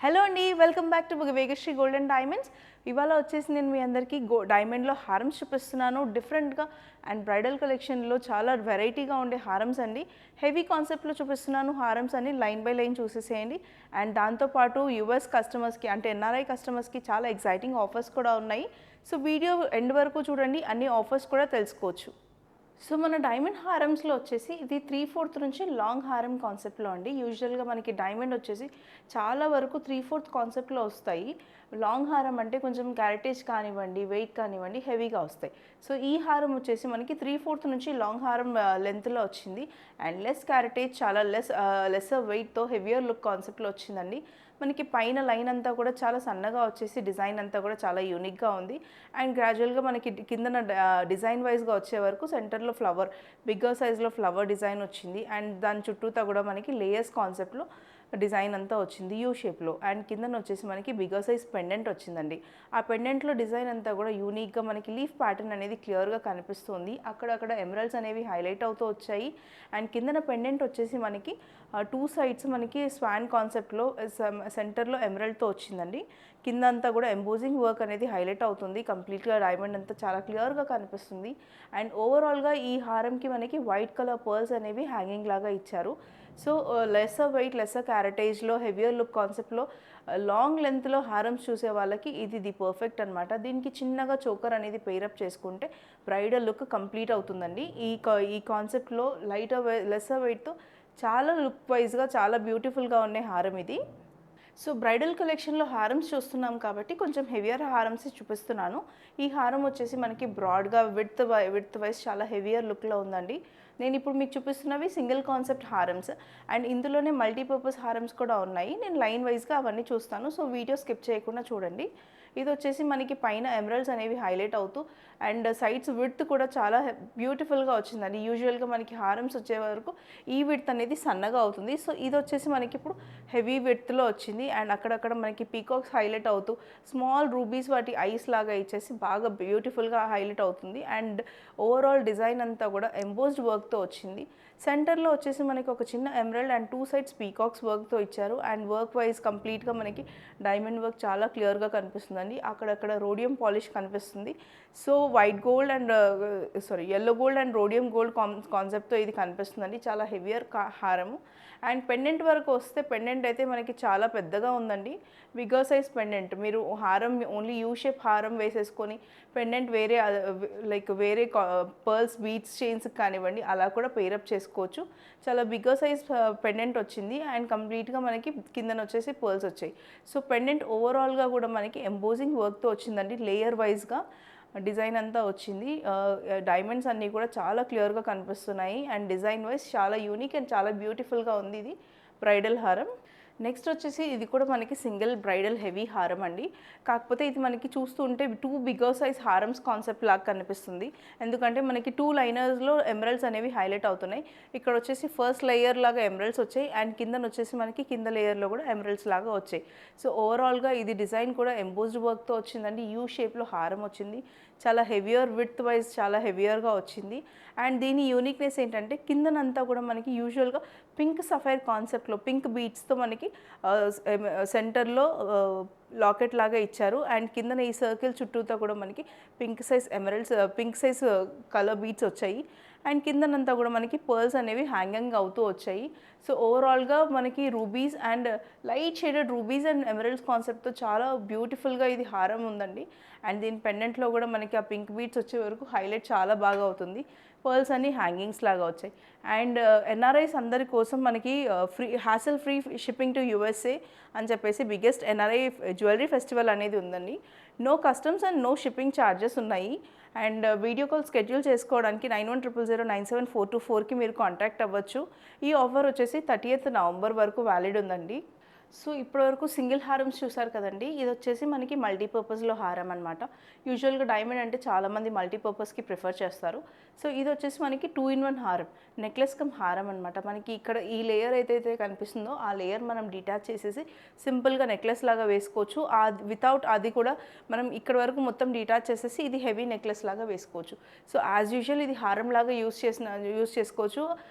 Hello అండి, welcome back to Vegasri gold and diamonds. ఇవాళ వచ్చేసి నేను మీ అందరికీ డైమండ్లో హారమ్స్ చూపిస్తున్నాను. డిఫరెంట్గా అండ్ బ్రైడల్ కలెక్షన్లో చాలా వెరైటీగా ఉండే హారమ్స్ అండి. హెవీ కాన్సెప్ట్లో చూపిస్తున్నాను హారమ్స్ అని లైన్ బై లైన్ చూసేసేయండి. అండ్ దాంతోపాటు యూఎస్ కస్టమర్స్కి అంటే ఎన్ఆర్ఐ కస్టమర్స్కి చాలా ఎగ్జైటింగ్ ఆఫర్స్ కూడా ఉన్నాయి. సో వీడియో ఎండ్ వరకు చూడండి, అన్ని ఆఫర్స్ కూడా తెలుసుకోవచ్చు. సో మన డైమండ్ హారమ్స్లో వచ్చేసి ఇది 3/4 నుంచి లాంగ్ హారం కాన్సెప్ట్లో అండి. యూజువల్గా మనకి డైమండ్ వచ్చేసి చాలా వరకు 3/4 కాన్సెప్ట్లో వస్తాయి. లాంగ్ హారం అంటే కొంచెం క్యారెటేజ్ కానివ్వండి, వెయిట్ కానివ్వండి, హెవీగా వస్తాయి. సో ఈ హారం వచ్చేసి మనకి 3/4 నుంచి లాంగ్ హారం లెంత్లో వచ్చింది. అండ్ లెస్ క్యారెటేజ్, చాలా లెస్సర్ వెయిట్తో హెవియర్ లుక్ కాన్సెప్ట్లో వచ్చిందండి. మనకి పైన లైన్ అంతా కూడా చాలా సన్నగా వచ్చేసి డిజైన్ అంతా కూడా చాలా యూనిక్గా ఉంది. అండ్ గ్రాడ్యువల్గా మనకి కిందన డిజైన్ వైజ్గా వచ్చే వరకు సెంటర్లో ఫ్లవర్, బిగ్గర్ సైజ్లో ఫ్లవర్ డిజైన్ వచ్చింది. అండ్ దాని చుట్టూతా కూడా మనకి లేయర్స్ కాన్సెప్ట్లో డిజైన్ అంతా వచ్చింది యూ షేప్లో. అండ్ కిందన వచ్చేసి మనకి బిగ్గర్ సైజ్ పెండెంట్ వచ్చిందండి. ఆ పెండెంట్లో డిజైన్ అంతా కూడా యూనిక్గా మనకి లీఫ్ ప్యాటర్న్ అనేది క్లియర్గా కనిపిస్తుంది. అక్కడక్కడ ఎమరల్డ్స్ అనేవి హైలైట్ అవుతూ వచ్చాయి. అండ్ కిందన పెండెంట్ వచ్చేసి మనకి 2 సైడ్స్ మనకి స్వాన్ కాన్సెప్ట్లో సెంటర్లో ఎమరల్డ్తో వచ్చిందండి. కింద అంతా కూడా ఎంబోజింగ్ వర్క్ అనేది హైలైట్ అవుతుంది. కంప్లీట్గా డైమండ్ అంతా చాలా క్లియర్గా కనిపిస్తుంది. అండ్ ఓవరాల్గా ఈ హారంకి మనకి వైట్ కలర్ పర్ల్స్ అనేవి హ్యాంగింగ్ లాగా ఇచ్చారు. సో లెస్సర్ వెయిట్, లెస్సర్ క్యారెటేజ్లో హెవియర్ లుక్ కాన్సెప్ట్లో లాంగ్ లెంత్లో హారమ్స్ చూసే వాళ్ళకి ఇది ది పర్ఫెక్ట్ అనమాట. దీనికి చిన్నగా చోకర్ అనేది పెయిరప్ చేసుకుంటే బ్రైడల్ లుక్ కంప్లీట్ అవుతుందండి. ఈ కాన్సెప్ట్లో లెస్సర్ వెయిట్తో చాలా లుక్ వైజ్గా చాలా బ్యూటిఫుల్గా ఉండే హారం ఇది. సో బ్రైడల్ కలెక్షన్లో హారమ్స్ చూస్తున్నాం కాబట్టి కొంచెం హెవియర్ హారమ్స్ చూపిస్తున్నాను. ఈ హారం వచ్చేసి మనకి బ్రాడ్గా విడ్త్ వైజ్ చాలా హెవియర్ లుక్లో ఉందండి. నేను ఇప్పుడు మీకు చూపిస్తున్నవి సింగిల్ కాన్సెప్ట్ హారమ్స్. అండ్ ఇందులోనే మల్టీపర్పస్ హారమ్స్ కూడా ఉన్నాయి. నేను లైన్ వైజ్గా అవన్నీ చూస్తాను. సో వీడియో స్కిప్ చేయకుండా చూడండి. ఇది వచ్చేసి మనకి పైన ఎమరల్డ్స్ అనేవి హైలైట్ అవుతూ అండ్ సైడ్స్ విడ్త్ కూడా చాలా బ్యూటిఫుల్గా వచ్చిందండి. యూజువల్గా మనకి హారమ్స్ వచ్చే వరకు ఈ విడ్త్ అనేది సన్నగా అవుతుంది. సో ఇది వచ్చేసి మనకి ఇప్పుడు హెవీ విడ్త్లో వచ్చింది. అండ్ అక్కడక్కడ మనకి పీకాక్స్ హైలైట్ అవుతూ స్మాల్ రూబీస్ వాటి ఐస్ లాగా ఇచ్చేసి బాగా బ్యూటిఫుల్గా హైలైట్ అవుతుంది. అండ్ ఓవరాల్ డిజైన్ అంతా కూడా ఎంబోస్డ్ వర్క్తో వచ్చింది. సెంటర్లో వచ్చేసి మనకి ఒక చిన్న ఎమరల్డ్ అండ్ 2 సైడ్స్ పీకాక్స్ వర్క్తో ఇచ్చారు. అండ్ వర్క్ వైజ్ కంప్లీట్గా మనకి డైమండ్ వర్క్ చాలా క్లియర్గా కనిపిస్తుందండి. అక్కడక్కడ రోడియం పాలిష్ కనిపిస్తుంది. So white gold and yellow gold and rhodium gold కాన్సెప్ట్తో ఇది కనిపిస్తుందండి. చాలా హెవియర్ హారము. అండ్ పెండెంట్ వరకు వస్తే పెండెంట్ అయితే మనకి చాలా పెద్దగా ఉందండి. Bigger size pendant. మీరు హారం ఓన్లీ యూ షేప్ హారం వేసేసుకొని పెండెంట్ వేరే వేరే పర్ల్స్, బీడ్స్, చైన్స్ కానివ్వండి అలా కూడా పేరప్ చేసుకోవచ్చు. చాలా బిగ్గర్ సైజ్ పెండెంట్ వచ్చింది. అండ్ కంప్లీట్గా మనకి కిందన వచ్చేసి పర్ల్స్ వచ్చాయి. సో పెండెంట్ ఓవరాల్గా కూడా మనకి ఎంబోజింగ్ వర్క్తో వచ్చిందండి. లేయర్ వైజ్గా డిజైన్ అంతా వచ్చింది. డైమండ్స్ అన్నీ కూడా చాలా క్లియర్గా కనిపిస్తున్నాయి. అండ్ డిజైన్ వైజ్ చాలా యూనిక్ అండ్ చాలా బ్యూటిఫుల్గా ఉంది ఇది బ్రైడల్ హారం. నెక్స్ట్ వచ్చేసి ఇది కూడా మనకి సింగిల్ బ్రైడల్ హెవీ హారం అండి. కాకపోతే ఇది మనకి చూస్తుంటే 2 బిగ్గర్ సైజ్ హారమ్స్ కాన్సెప్ట్ లాగా కనిపిస్తుంది. ఎందుకంటే మనకి 2 లైనర్స్లో ఎమరల్డ్స్ అనేవి హైలైట్ అవుతున్నాయి. ఇక్కడ వచ్చేసి ఫస్ట్ లేయర్ లాగా ఎమరల్డ్స్ వచ్చాయి. అండ్ కిందన వచ్చేసి మనకి కింద లేయర్లో కూడా ఎమరల్డ్స్ లాగా వచ్చాయి. సో ఓవరాల్గా ఇది డిజైన్ కూడా ఎంబోస్డ్ వర్క్తో వచ్చిందండి. యూ షేప్లో హారం వచ్చింది. చాలా హెవియర్ విడ్త్ వైజ్ చాలా హెవియర్గా వచ్చింది. అండ్ దీని యూనిక్నెస్ ఏంటంటే కిందనంతా కూడా మనకి యూజువల్గా పింక్ సఫైర్ కాన్సెప్ట్లో పింక్ బీడ్స్తో మనకి సెంటర్లో లాకెట్ లాగా ఇచ్చారు. అండ్ కిందన ఈ సర్కిల్ చుట్టూతో కూడా మనకి పింక్ సైజ్ కలర్ బీడ్స్ వచ్చాయి. అండ్ కిందనంతా కూడా మనకి పర్ల్స్ అనేవి హ్యాంగింగ్ అవుతూ వచ్చాయి. సో ఓవరాల్గా మనకి rubies and light shaded rubies and emeralds కాన్సెప్ట్తో చాలా బ్యూటిఫుల్గా ఇది హారం ఉందండి. అండ్ దీని పెండెంట్లో కూడా మనకి ఆ పింక్ బీడ్స్ వచ్చే వరకు హైలైట్ చాలా బాగా అవుతుంది. పర్ల్స్ అన్ని హ్యాంగింగ్స్ లాగా వచ్చాయి. అండ్ ఎన్ఆర్ఐస్ అందరి కోసం మనకి hassle free shipping to USA అని చెప్పేసి బిగ్గెస్ట్ ఎన్ఆర్ఐ జ్యువెలరీ ఫెస్టివల్ అనేది ఉందండి. No customs and no shipping charges ఉన్నాయి. అండ్ వీడియో కాల్ స్కెడ్యూల్ చేసుకోవడానికి 9100097424కి మీరు కాంటాక్ట్ అవ్వచ్చు. ఈ ఆఫర్ వచ్చేసి 30th నవంబర్ వరకు వ్యాలిడ్ ఉందండి. సో ఇప్పటివరకు సింగిల్ హారమ్స్ చూసారు కదండి. ఇది వచ్చేసి మనకి మల్టీపర్పస్లో హారం అనమాట. యూజువల్గా డైమండ్ అంటే చాలామంది మల్టీపర్పస్కి ప్రిఫర్ చేస్తారు. సో ఇది వచ్చేసి మనకి 2-in-1 హారం, నెక్లెస్ కమ్ హారం అనమాట. మనకి ఇక్కడ ఈ లేయర్ ఏదైతే కనిపిస్తుందో ఆ లేయర్ మనం డిటాచ్ చేసేసి సింపుల్గా నెక్లెస్ లాగా వేసుకోవచ్చు. వితౌట్ అది కూడా మనం ఇక్కడ వరకు మొత్తం డిటాచ్ చేసేసి ఇది హెవీ నెక్లెస్ లాగా వేసుకోవచ్చు. సో యాజ్ యూజువల్ ఇది హారం లాగా యూస్ చేసుకోవచ్చు.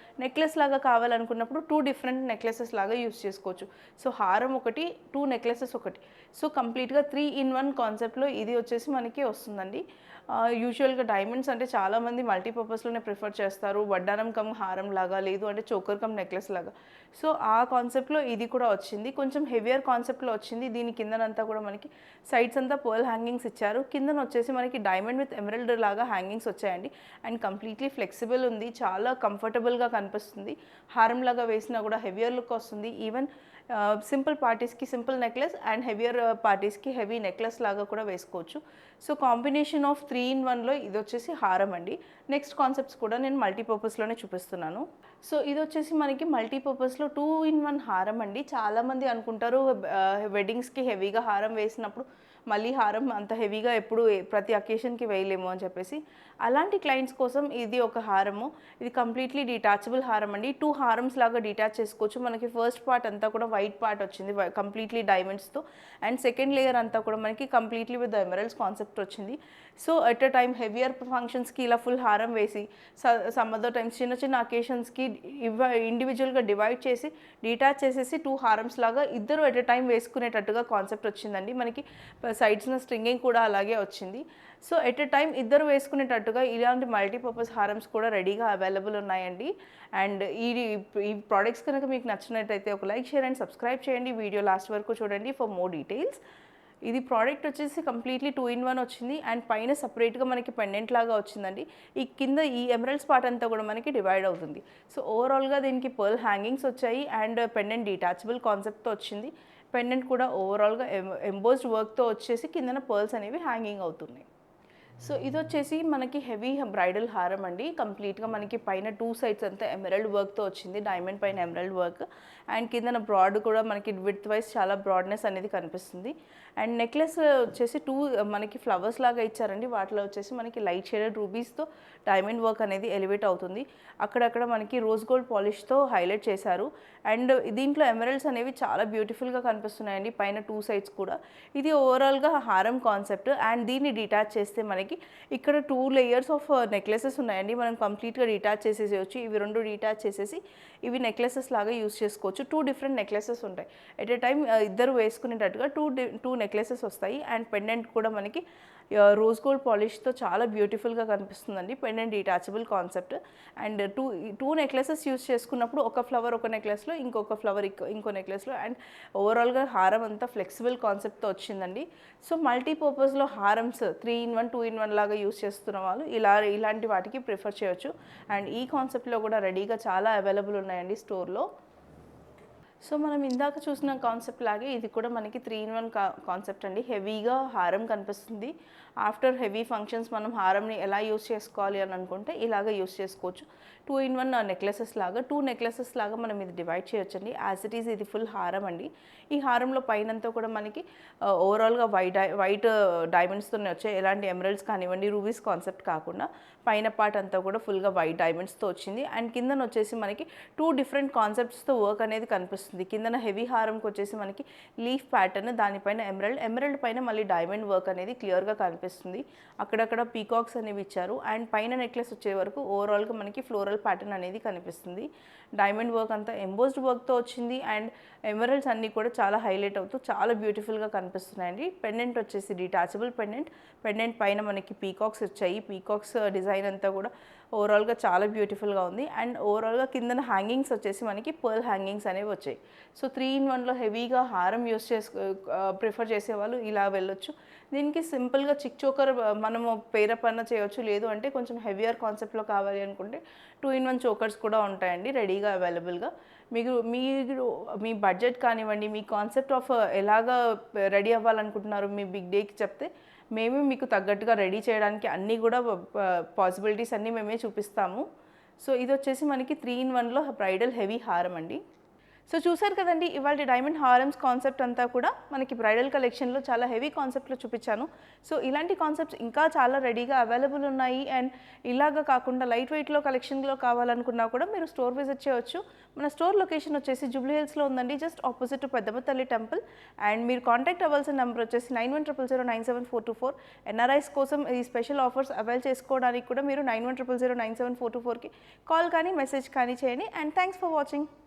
నెక్లెస్ లాగా కావాలనుకున్నప్పుడు 2 డిఫరెంట్ నెక్లెసెస్ లాగా యూస్ చేసుకోవచ్చు. సో హారం ఒకటి, 2 నెక్లెసెస్ ఒకటి. సో కంప్లీట్గా 3 ఇన్ 1 కాన్సెప్ట్లో ఇది వచ్చేసి మనకి వస్తుందండి. యూజువల్గా డైమండ్స్ అంటే చాలామంది మల్టీపర్పస్లోనే ప్రిఫర్ చేస్తారు, వడ్డానం కమ్ హారం లాగా, లేదు అంటే చోకర్ కమ్ నెక్లెస్ లాగా. సో ఆ కాన్సెప్ట్లో ఇది కూడా వచ్చింది, కొంచెం హెవియర్ కాన్సెప్ట్లో వచ్చింది. దీని కిందనంతా కూడా మనకి సైడ్స్ అంతా పర్ల్ హ్యాంగింగ్స్ ఇచ్చారు, కిందన వచ్చేసి మనకి డైమండ్ విత్ ఎమరల్డ్ లాగా హ్యాంగింగ్స్ వచ్చాయండి. అండ్ కంప్లీట్లీ ఫ్లెక్సిబుల్ ఉంది, చాలా కంఫర్టబుల్గా కనిపిస్తుంది. హారం లాగా వేసినా కూడా హెవియర్ లుక్ వస్తుంది. ఈవెన్ సింపుల్ పార్టీస్కి సింపుల్ నెక్లెస్ అండ్ హెవియర్ పార్టీస్కి హెవీ నెక్లెస్ లాగా కూడా వేసుకోవచ్చు. సో కాంబినేషన్ ఆఫ్ 3 ఇన్ 1లో ఇది వచ్చేసి హారం అండి. నెక్స్ట్ కాన్సెప్ట్స్ కూడా నేను మల్టీపర్పస్లోనే చూపిస్తున్నాను. సో ఇది వచ్చేసి మనకి మల్టీపర్పస్లో 2 ఇన్ 1 హారం అండి. చాలామంది అనుకుంటారు వెడ్డింగ్స్కి హెవీగా హారం వేసినప్పుడు మళ్ళీ హారం అంత హెవీగా ఎప్పుడు ప్రతి అకేషన్కి వేయలేము అని చెప్పేసి. అలాంటి క్లయింట్స్ కోసం ఇది ఒక హారము. ఇది కంప్లీట్లీ డిటాచబుల్ హారం అండి. 2 హారమ్స్ లాగా డిటాచ్ చేసుకోవచ్చు. మనకి ఫస్ట్ పార్ట్ అంతా కూడా వైట్ పార్ట్ వచ్చింది కంప్లీట్లీ డైమండ్స్తో, అండ్ సెకండ్ లేయర్ అంతా కూడా మనకి కంప్లీట్లీ విత్ ఎమరల్డ్స్ కాన్సెప్ట్ వచ్చింది. So at a time heavier ఫంక్షన్స్కి ఇలా ఫుల్ హారం వేసి, సమ్ అదర్ టైమ్స్ చిన్న చిన్న అకేషన్స్కి ఇండివిజువల్గా డివైడ్ చేసి డిటాచ్ చేసేసి 2 హారమ్స్ లాగా ఇద్దరు ఎట్ అ టైం వేసుకునేటట్టుగా కాన్సెప్ట్ వచ్చిందండి. మనకి సైడ్స్న స్ట్రింగింగ్ కూడా అలాగే వచ్చింది. సో ఎట్ ఎ టైం ఇద్దరు వేసుకునేటట్టుగా ఇలాంటి మల్టీపర్పస్ హారమ్స్ కూడా రెడీగా అవైలబుల్ ఉన్నాయండి. అండ్ ఈ ప్రోడక్ట్స్ కనుక మీకు నచ్చినట్టయితే ఒక లైక్, షేర్ అండ్ సబ్స్క్రైబ్ చేయండి. వీడియో లాస్ట్ వరకు చూడండి ఫర్ మోర్ డీటెయిల్స్. ఇది ప్రోడక్ట్ వచ్చేసి కంప్లీట్లీ 2 ఇన్ 1 వచ్చింది, అండ్ పైన సపరేట్గా మనకి పెండెంట్ లాగా వచ్చిందండి. ఈ కింద ఈ ఎమరల్డ్స్ పార్ట్ అంతా కూడా మనకి డివైడ్ అవుతుంది. సో ఓవరాల్గా దీనికి పర్ల్ హ్యాంగింగ్స్ వచ్చాయి అండ్ పెండెంట్ డిటాచబుల్ కాన్సెప్ట్తో వచ్చింది. పెండెంట్ కూడా ఓవరాల్గా ఎంబోస్డ్ వర్క్తో వచ్చేసి కిందన పర్ల్స్ అనేవి హ్యాంగింగ్ అవుతున్నాయి. సో ఇది వచ్చేసి మనకి హెవీ బ్రైడల్ హారం అండి. కంప్లీట్గా మనకి పైన 2 సైడ్స్ అంతా ఎమరల్డ్ వర్క్తో వచ్చింది, డైమండ్ పైన ఎమరల్డ్ వర్క్, అండ్ కిందన బ్రాడ్ కూడా మనకి విడ్త్ వైజ్ చాలా బ్రాడ్నెస్ అనేది కనిపిస్తుంది. అండ్ నెక్లెస్ వచ్చేసి 2 మనకి ఫ్లవర్స్ లాగా ఇచ్చారండి. వాటిలో వచ్చేసి మనకి లైట్ షేడెడ్ రూబీస్తో డైమండ్ వర్క్ అనేది ఎలివేట్ అవుతుంది. అక్కడక్కడ మనకి రోజ్ గోల్డ్ పాలిష్తో హైలైట్ చేశారు. అండ్ దీంట్లో ఎమరల్డ్స్ అనేవి చాలా బ్యూటిఫుల్గా కనిపిస్తున్నాయండి పైన 2 సైడ్స్ కూడా. ఇది ఓవరాల్గా హారం కాన్సెప్ట్. అండ్ దీన్ని డిటాచ్ చేస్తే మనకి ఇక్కడ 2 లేయర్స్ ఆఫ్ నెక్లెసెస్ ఉన్నాయండి. మనం కంప్లీట్గా డిటాచ్ చేసేసేయచ్చు. ఇవి 2 డిటాచ్ చేసేసి ఇవి నెక్లెసెస్ లాగా యూస్ చేసుకోవచ్చు. 2 డిఫరెంట్ నెక్లెసెస్ ఉంటాయి. ఎట్ ఎ టైం ఇద్దరు వేసుకునేటట్టుగా 2 నెక్లెసెస్ వస్తాయి. అండ్ పెండెంట్ కూడా మనకి రోజ్ గోల్డ్ పాలిష్తో చాలా బ్యూటిఫుల్గా కనిపిస్తుందండి. Pendant detachable concept. And 2 necklaces use చేసుకున్నప్పుడు ఒక ఫ్లవర్ ఒక నెక్లెస్లో, ఇంకొక ఫ్లవర్ ఇంకో నెక్లెస్లో, అండ్ ఓవరాల్గా హారం అంతా ఫ్లెక్సిబుల్ కాన్సెప్ట్తో వచ్చిందండి. సో మల్టీపర్పస్లో హారమ్స్ 3 ఇన్ 1 2 ఇన్ 1 లాగా యూస్ చేస్తున్న వాళ్ళు ఇలాంటి వాటికి ప్రిఫర్ చేయొచ్చు. అండ్ ఈ కాన్సెప్ట్లో కూడా రెడీగా చాలా అవైలబుల్ ఉన్నాయండి స్టోర్లో. సో మనం ఇందాక చూసిన కాన్సెప్ట్ లాగే ఇది కూడా మనకి 3 ఇన్ 1 కాన్సెప్ట్ అండి. హెవీగా హారం కనిపిస్తుంది. ఆఫ్టర్ హెవీ ఫంక్షన్స్ మనం హారంని ఎలా యూస్ చేసుకోవాలి అని అనుకుంటే ఇలాగ యూస్ చేసుకోవచ్చు. 2 ఇన్ 1 నెక్లెసెస్ లాగా 2 నెక్లెసెస్ లాగా మనం ఇది డివైడ్ చేయొచ్చండి. యాజ్ ఇట్ ఈజ్ ఇది ఫుల్ హారం అండి. ఈ హారంలో పైనంతా కూడా మనకి ఓవరాల్గా వైట్ డైమండ్స్తోనే వచ్చాయి. ఎలాంటి ఎమరల్డ్స్ కానివ్వండి, రూబీస్ కాన్సెప్ట్ కాకుండా పైన పార్ట్ అంతా కూడా ఫుల్గా వైట్ డైమండ్స్తో వచ్చింది. అండ్ కిందన వచ్చేసి మనకి 2 డిఫరెంట్ కాన్సెప్ట్స్తో వర్క్ అనేది కనిపిస్తుంది. కిందన హెవీ హారంకి వచ్చేసి మనకి లీఫ్ ప్యాటర్న్, దానిపైన ఎమరల్డ్ పైన మళ్ళీ డైమండ్ వర్క్ అనేది క్లియర్గా కనిపిస్తుంది. అక్కడక్కడ పీకాక్స్ అనేవి ఇచ్చారు. అండ్ పైన నెక్లెస్ వచ్చే వరకు ఓవరాల్గా మనకి ఫ్లోరల్ ప్యాటర్న్ అనేది కనిపిస్తుంది. డైమండ్ వర్క్ అంతా ఎంబోస్డ్ వర్క్తో వచ్చింది. అండ్ ఎమరల్డ్స్ అన్నీ కూడా చాలా హైలైట్ అవుతూ చాలా బ్యూటిఫుల్గా కనిపిస్తున్నాయండి. పెండెంట్ వచ్చేసి డిటాచబుల్ పెండెంట్ పైన మనకి పీకాక్స్ వచ్చాయి. పీకాక్స్ డిజైన్ అంతా కూడా ఓవరాల్గా చాలా బ్యూటిఫుల్గా ఉంది. అండ్ ఓవరాల్గా కిందన హ్యాంగింగ్స్ వచ్చేసి మనకి పర్ల్ హ్యాంగింగ్స్ అనేవి వచ్చాయి. సో 3 ఇన్ 1లో హెవీగా హారం యూస్ ప్రిఫర్ చేసేవాళ్ళు ఇలా వెళ్ళొచ్చు. దీనికి సింపుల్గా చిక్ చోకర్ మనము పేరప్ అన్న చేయొచ్చు, లేదు అంటే కొంచెం హెవియర్ కాన్సెప్ట్లో కావాలి అనుకుంటే 2 ఇన్ 1 చోకర్స్ కూడా ఉంటాయండి రెడీగా అవైలబుల్గా. మీరు మీ బడ్జెట్ కానివ్వండి, మీ కాన్సెప్ట్ ఆఫ్ ఎలాగా రెడీ అవ్వాలనుకుంటున్నారు మీ బిగ్ డేకి చెప్తే మేమే మీకు తగ్గట్టుగా రెడీ చేయడానికి అన్నీ కూడా పాసిబిలిటీస్ అన్నీ మేమే చూపిస్తాము. సో ఇది వచ్చేసి మనకి 3 ఇన్ 1లో బ్రైడల్ హెవీ హారం అండి. సో చూసారు కదండి, ఇవాళ డైమండ్ హారమ్స్ కాన్సెప్ట్ అంతా కూడా మనకి బ్రైడల్ కలెక్షన్లో చాలా హెవీ కాన్సెప్ట్లో చూపించాను. సో ఇలాంటి కాన్సెప్ట్స్ ఇంకా చాలా రెడీగా అవైలబుల్ ఉన్నాయి. అండ్ ఇలాగా కాకుండా లైట్ వెయిట్లో కలెక్షన్లో కావాలనుకున్నా కూడా మీరు స్టోర్ విజిట్ చేయవచ్చు. మన స్టోర్ లొకేషన్ వచ్చేసి జూబ్లీ హిల్స్లో ఉందండి, జస్ట్ ఆపోజిట్ టు పెద్దమ్మ తల్లి టెంపుల్. అండ్ మీరు కాంటాక్ట్ అవ్వాల్సిన నెంబర్ వచ్చేసి 9100097424. ఎన్ఆర్ఐస్ కోసం ఈ స్పెషల్ ఆఫర్స్ అవైల్ చేసుకోవడానికి కూడా మీరు 9100097424కి కాల్ కానీ మెసేజ్ కానీ చేయండి. And thanks for watching.